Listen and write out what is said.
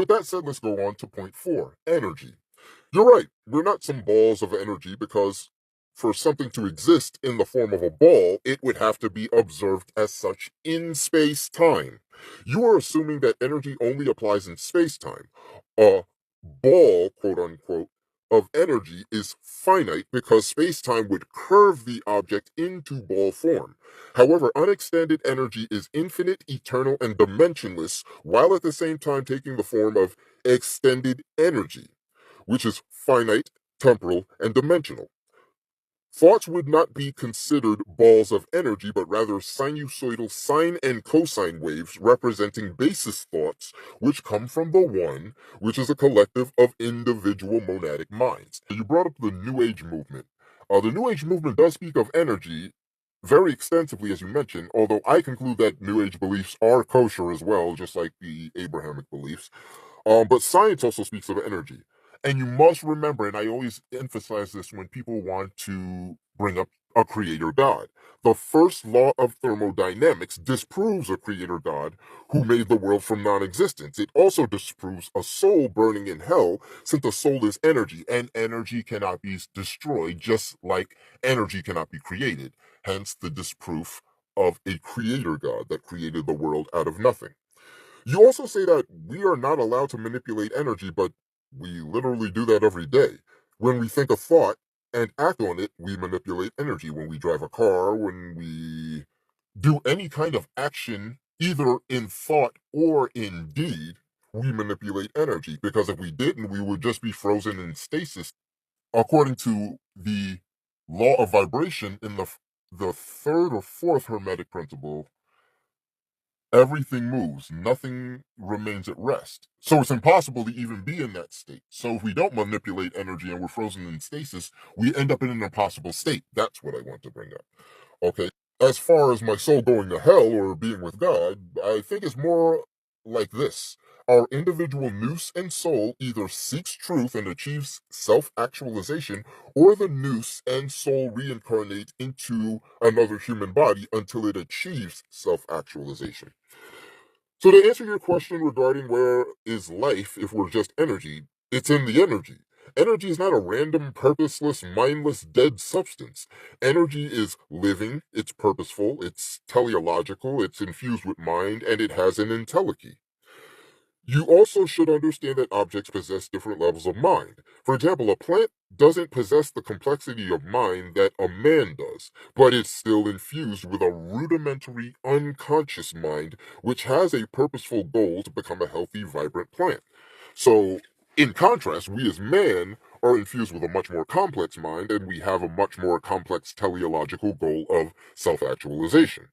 with that said, let's go on to point 4, energy. You're right, we're not some balls of energy because for something to exist in the form of a ball, it would have to be observed as such in space-time. You are assuming that energy only applies in space-time. A ball, quote unquote, of energy is finite because space-time would curve the object into ball form. However, unextended energy is infinite, eternal, and dimensionless, while at the same time taking the form of extended energy, which is finite, temporal, and dimensional. Thoughts would not be considered balls of energy, but rather sinusoidal sine and cosine waves representing basis thoughts, which come from the One, which is a collective of individual monadic minds. You brought up the New Age movement. The New Age movement does speak of energy very extensively, as you mentioned, although I conclude that New Age beliefs are kosher as well, just like the Abrahamic beliefs. But science also speaks of energy. And you must remember, and I always emphasize this when people want to bring up a creator God. The first law of thermodynamics disproves a creator God who made the world from non existence. It also disproves a soul burning in hell, since a soul is energy, and energy cannot be destroyed, just like energy cannot be created. Hence the disproof of a creator God that created the world out of nothing. You also say that we are not allowed to manipulate energy, but we literally do that every day. When we think a thought and act on it, we manipulate energy. When we drive a car, when we do any kind of action, either in thought or in deed, we manipulate energy. Because if we didn't, we would just be frozen in stasis. According to the law of vibration in the third or fourth Hermetic principle, everything moves, nothing remains at rest. So it's impossible to even be in that state. So if we don't manipulate energy and we're frozen in stasis, we end up in an impossible state. That's what I want to bring up. Okay. As far as my soul going to hell or being with God, I think it's more like this. Our individual nous and soul either seeks truth and achieves self actualization, or the nous and soul reincarnate into another human body until it achieves self actualization. So, to answer your question regarding where is life if we're just energy, it's in the energy. Energy is not a random, purposeless, mindless, dead substance. Energy is living, it's purposeful, it's teleological, it's infused with mind, and it has an entelechy. You also should understand that objects possess different levels of mind. For example, a plant doesn't possess the complexity of mind that a man does, but it's still infused with a rudimentary unconscious mind, which has a purposeful goal to become a healthy, vibrant plant. So, in contrast, we as man are infused with a much more complex mind, and we have a much more complex teleological goal of self actualization.